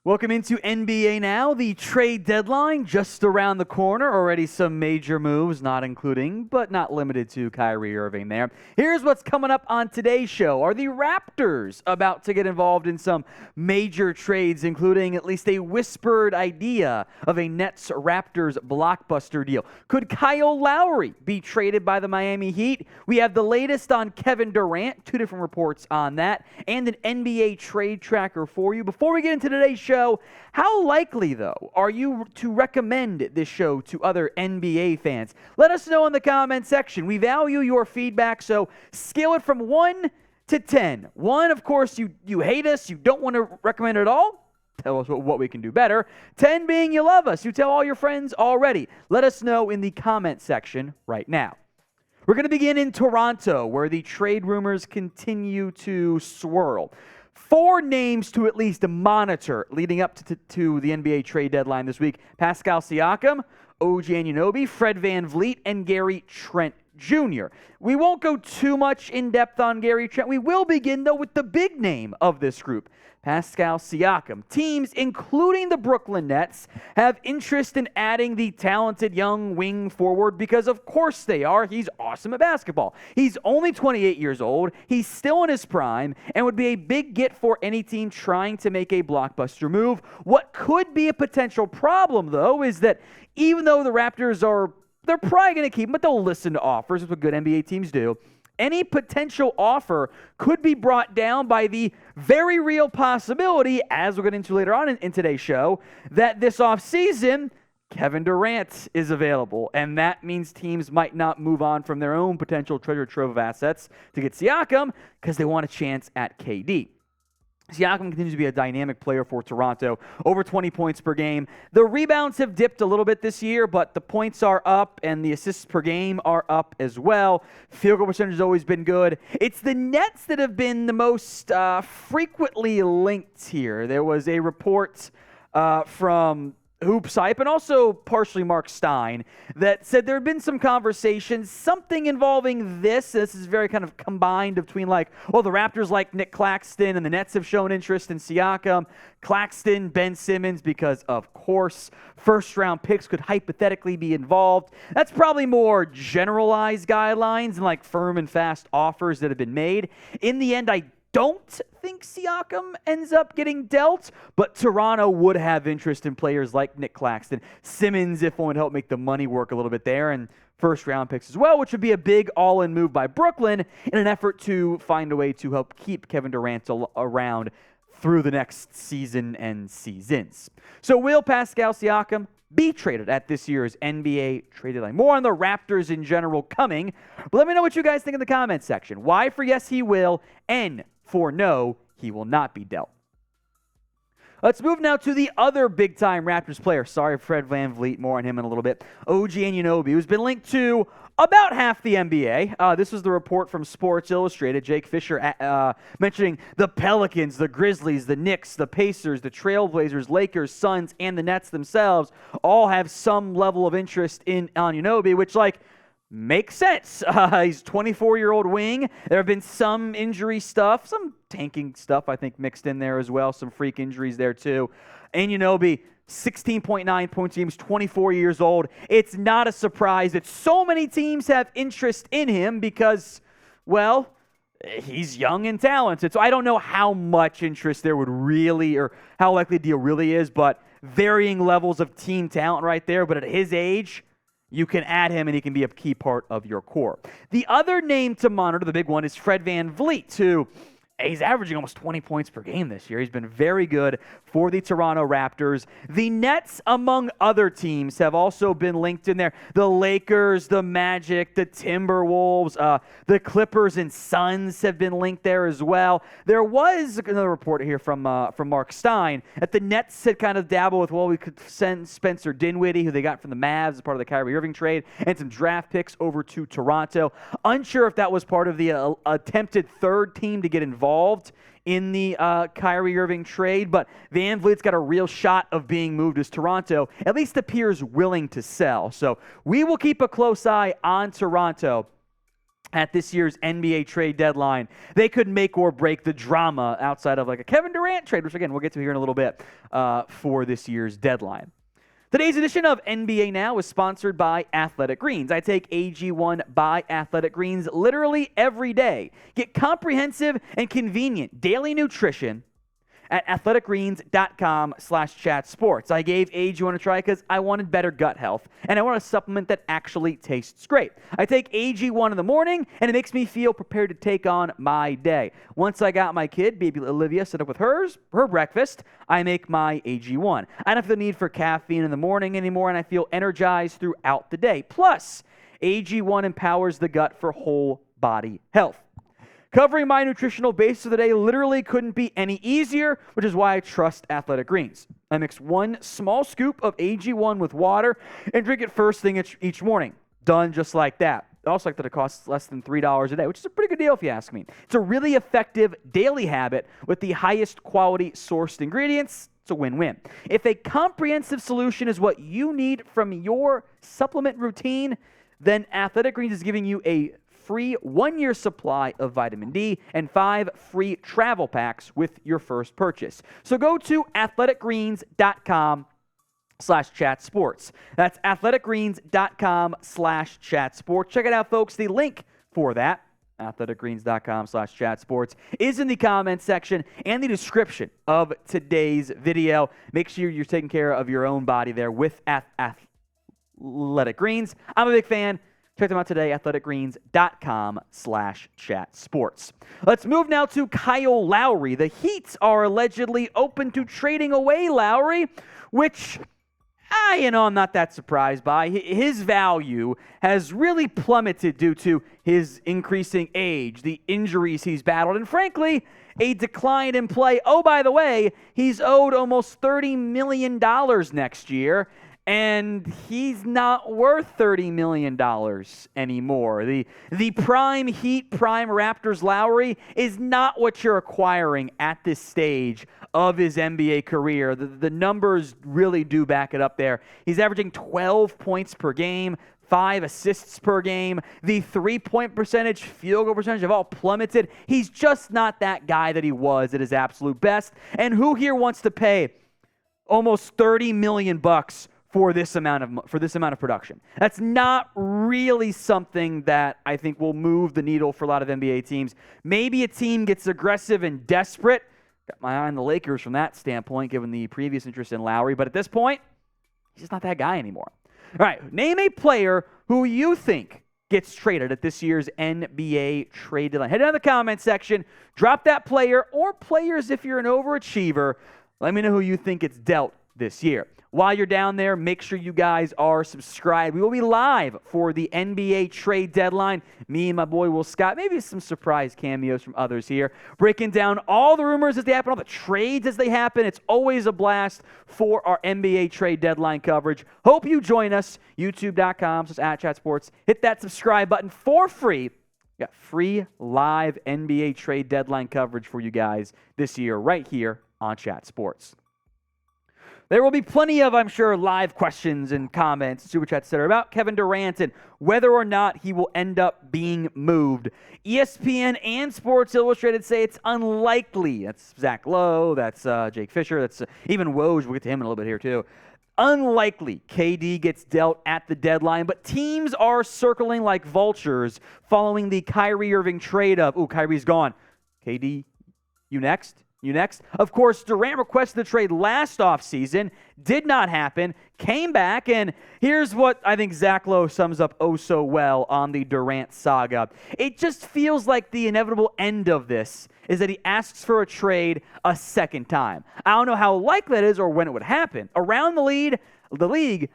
Welcome into NBA Now, the trade deadline just around the corner. Already some major moves, not including, but not limited to Kyrie Irving there. Here's what's coming up on today's show. Are the Raptors about to get involved in some major trades, including at least a whispered idea of a Nets-Raptors blockbuster deal? Could Kyle Lowry be traded by the Miami Heat? We have the latest on Kevin Durant, 2 different reports on that, and an NBA trade tracker for you. Before we get into today's show, how likely, though, are you to recommend this show to other NBA fans? Let us know in the comment section. We value your feedback, so scale it from 1 to 10. 1, of course, you hate us, you don't want to recommend it at all. Tell us what we can do better. 10 being you love us, you tell all your friends already. Let us know in the comment section right now. We're going to begin in Toronto, where the trade rumors continue to swirl. 4 names to at least monitor leading up to the NBA trade deadline this week. Pascal Siakam, OG Anunoby, Fred VanVleet, and Gary Trent Jr. We won't go too much in depth on Gary Trent. We will begin, though, with the big name of this group, Pascal Siakam. Teams, including the Brooklyn Nets, have interest in adding the talented young wing forward because, of course, they are. He's awesome at basketball. He's only 28 years old. He's still in his prime and would be a big get for any team trying to make a blockbuster move. What could be a potential problem, though, is that even though the Raptors they're probably going to keep him, but they'll listen to offers. That's what good NBA teams do. Any potential offer could be brought down by the very real possibility, as we'll get into later on in today's show, that this offseason, Kevin Durant is available. And that means teams might not move on from their own potential treasure trove of assets to get Siakam because they want a chance at KD. Siakam continues to be a dynamic player for Toronto, over 20 points per game. The rebounds have dipped a little bit this year, but the points are up and the assists per game are up as well. Field goal percentage has always been good. It's the Nets that have been the most frequently linked here. There was a report from Hoops Hype and also partially Mark Stein that said there had been some conversations, something involving this. This is very kind of combined between the Raptors like Nick Claxton and the Nets have shown interest in Siakam. Claxton, Ben Simmons, because of course first-round picks could hypothetically be involved. That's probably more generalized guidelines and firm and fast offers that have been made. In the end, I don't think Siakam ends up getting dealt, but Toronto would have interest in players like Nick Claxton, Simmons, if one would help make the money work a little bit there, and first-round picks as well, which would be a big all-in move by Brooklyn in an effort to find a way to help keep Kevin Durant around through the next season and seasons. So will Pascal Siakam be traded at this year's NBA trade deadline? More on the Raptors in general coming, but let me know what you guys think in the comments section. Why for yes, he will, and for no, he will not be dealt. Let's move now to the other big-time Raptors player. Sorry, Fred VanVleet. More on him in a little bit. OG Anunoby, who's been linked to about half the NBA. This was the report from Sports Illustrated. Jake Fisher mentioning the Pelicans, the Grizzlies, the Knicks, the Pacers, the Trailblazers, Lakers, Suns, and the Nets themselves all have some level of interest in Anunoby, which, makes sense. He's a 24-year-old wing. There have been some injury stuff, some tanking stuff, I think, mixed in there as well. Some freak injuries there, too. Anunoby, 16.9 points a game, he's 24 years old. It's not a surprise that so many teams have interest in him because, he's young and talented. So I don't know how much interest there would really, or how likely the deal really is, but varying levels of team talent right there. But at his age, you can add him, and he can be a key part of your core. The other name to monitor, the big one, is Fred VanVleet, who he's averaging almost 20 points per game this year. He's been very good for the Toronto Raptors. The Nets, among other teams, have also been linked in there. The Lakers, the Magic, the Timberwolves, the Clippers and Suns have been linked there as well. There was another report here from Mark Stein that the Nets had kind of dabbled with, we could send Spencer Dinwiddie, who they got from the Mavs as part of the Kyrie Irving trade, and some draft picks over to Toronto. Unsure if that was part of the attempted third team to get involved in the Kyrie Irving trade, but VanVleet's got a real shot of being moved as Toronto at least appears willing to sell. So we will keep a close eye on Toronto at this year's NBA trade deadline. They could make or break the drama outside of like a Kevin Durant trade, which again, we'll get to here in a little bit for this year's deadline. Today's edition of NBA Now is sponsored by Athletic Greens. I take AG1 by Athletic Greens literally every day. Get comprehensive and convenient daily nutrition at athleticgreens.com/chatsports. I gave AG1 a try because I wanted better gut health, and I want a supplement that actually tastes great. I take AG1 in the morning, and it makes me feel prepared to take on my day. Once I got my kid, baby Olivia, set up with her breakfast, I make my AG1. I don't feel the need for caffeine in the morning anymore, and I feel energized throughout the day. Plus, AG1 empowers the gut for whole body health. Covering my nutritional base of the day literally couldn't be any easier, which is why I trust Athletic Greens. I mix 1 small scoop of AG1 with water and drink it first thing each morning. Done just like that. I also like that it costs less than $3 a day, which is a pretty good deal if you ask me. It's a really effective daily habit with the highest quality sourced ingredients. It's a win-win. If a comprehensive solution is what you need from your supplement routine, then Athletic Greens is giving you a free 1-year supply of vitamin D and 5 free travel packs with your first purchase. So go to athleticgreens.com/chatsports. That's athleticgreens.com/chatsports. Check it out, folks. The link for that, athleticgreens.com/chatsports, is in the comments section and the description of today's video. Make sure you're taking care of your own body there with Athletic Greens. I'm a big fan. Check them out today, athleticgreens.com/chatsports. Let's move now to Kyle Lowry. The Heat are allegedly open to trading away Lowry, which I'm not that surprised by. His value has really plummeted due to his increasing age, the injuries he's battled, and frankly, a decline in play. Oh, by the way, he's owed almost $30 million next year. And he's not worth $30 million anymore. The prime Heat, prime Raptors Lowry is not what you're acquiring at this stage of his NBA career. The numbers really do back it up there. He's averaging 12 points per game, 5 assists per game. The three-point percentage, field goal percentage have all plummeted. He's just not that guy that he was at his absolute best. And who here wants to pay almost $30 million for this amount of production? That's not really something that I think will move the needle for a lot of NBA teams. Maybe a team gets aggressive and desperate. Got my eye on the Lakers from that standpoint, given the previous interest in Lowry. But at this point, he's just not that guy anymore. All right, name a player who you think gets traded at this year's NBA trade deadline. Head down to the comment section. Drop that player or players if you're an overachiever. Let me know who you think gets dealt this year. While you're down there, make sure you guys are subscribed. We will be live for the NBA trade deadline. Me and my boy Will Scott, maybe some surprise cameos from others here, breaking down all the rumors as they happen, all the trades as they happen. It's always a blast for our NBA trade deadline coverage. Hope you join us, youtube.com/@chatsports. Hit that subscribe button for free. We got free live NBA trade deadline coverage for you guys this year right here on Chat Sports. There will be plenty of, I'm sure, live questions and comments, super chats, etc., about Kevin Durant and whether or not he will end up being moved. ESPN and Sports Illustrated say it's unlikely. That's Zach Lowe, that's Jake Fisher, that's even Woj. We'll get to him in a little bit here, too. Unlikely KD gets dealt at the deadline, but teams are circling like vultures following the Kyrie Irving trade of, Kyrie's gone. KD, you next? You next? Of course, Durant requested the trade last offseason, did not happen, came back, and here's what I think Zach Lowe sums up oh so well on the Durant saga. It just feels like the inevitable end of this is that he asks for a trade a second time. I don't know how likely that is or when it would happen. Around the league,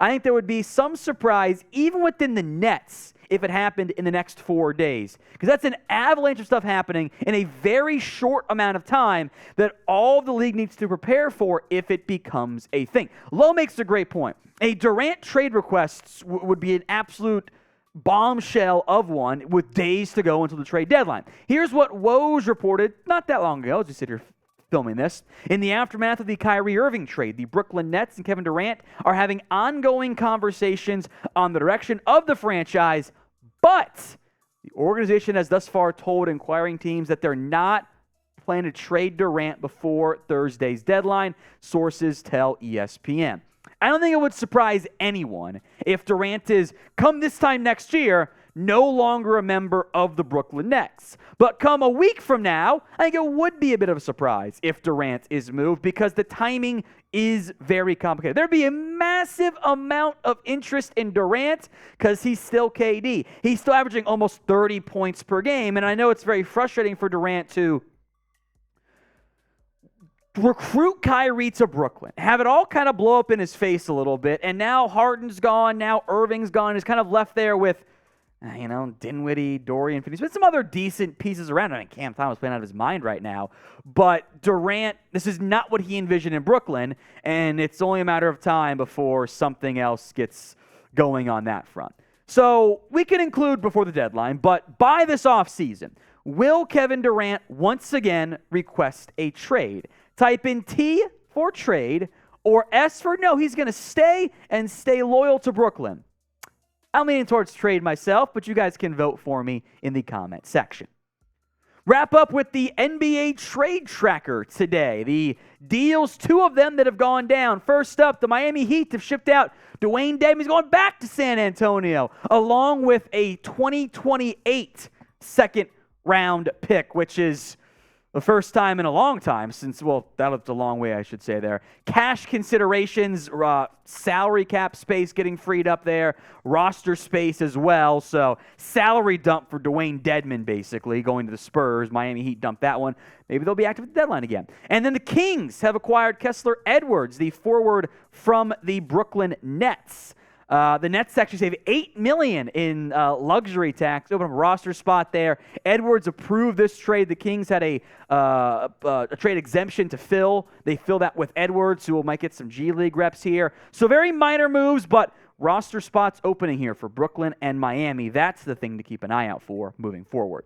I think there would be some surprise, even within the Nets, if it happened in the next 4 days. Because that's an avalanche of stuff happening in a very short amount of time that all the league needs to prepare for if it becomes a thing. Lowe makes a great point. A Durant trade request would be an absolute bombshell of one with days to go until the trade deadline. Here's what Woj reported not that long ago, as we sit here filming this. In the aftermath of the Kyrie Irving trade, the Brooklyn Nets and Kevin Durant are having ongoing conversations on the direction of the franchise, but The organization has thus far told inquiring teams that they're not planning to trade Durant before Thursday's deadline, sources tell ESPN. I don't think it would surprise anyone if Durant is, come this time next year, no longer a member of the Brooklyn Nets. But come a week from now, I think it would be a bit of a surprise if Durant is moved because the timing is very complicated. There'd be a massive amount of interest in Durant because he's still KD. He's still averaging almost 30 points per game, and I know it's very frustrating for Durant to recruit Kyrie to Brooklyn, have it all kind of blow up in his face a little bit, and now Harden's gone, now Irving's gone. He's kind of left there with, Dinwiddie, Dorian Finney-Smith, some other decent pieces around. I mean, Cam Thomas playing out of his mind right now. But Durant, this is not what he envisioned in Brooklyn, and it's only a matter of time before something else gets going on that front. So we can include before the deadline, but by this offseason, will Kevin Durant once again request a trade? Type in T for trade or S for no, he's going to stay and stay loyal to Brooklyn. I'm leaning towards trade myself, but you guys can vote for me in the comment section. Wrap up with the NBA trade tracker today. The deals, 2 of them that have gone down. First up, the Miami Heat have shipped out Dwayne Dedmon. He's going back to San Antonio, along with a 2028 second-round pick, which is the first time in a long time since, that was a long way, I should say there. Cash considerations, salary cap space getting freed up there, roster space as well. So salary dump for Dwayne Dedmon, basically, going to the Spurs. Miami Heat dumped that one. Maybe they'll be active at the deadline again. And then the Kings have acquired Kessler Edwards, the forward from the Brooklyn Nets. The Nets actually save $8 million in luxury tax, open up a roster spot there. Edwards approved this trade. The Kings had a trade exemption to fill. They fill that with Edwards, who might get some G League reps here. So very minor moves, but roster spots opening here for Brooklyn and Miami. That's the thing to keep an eye out for moving forward.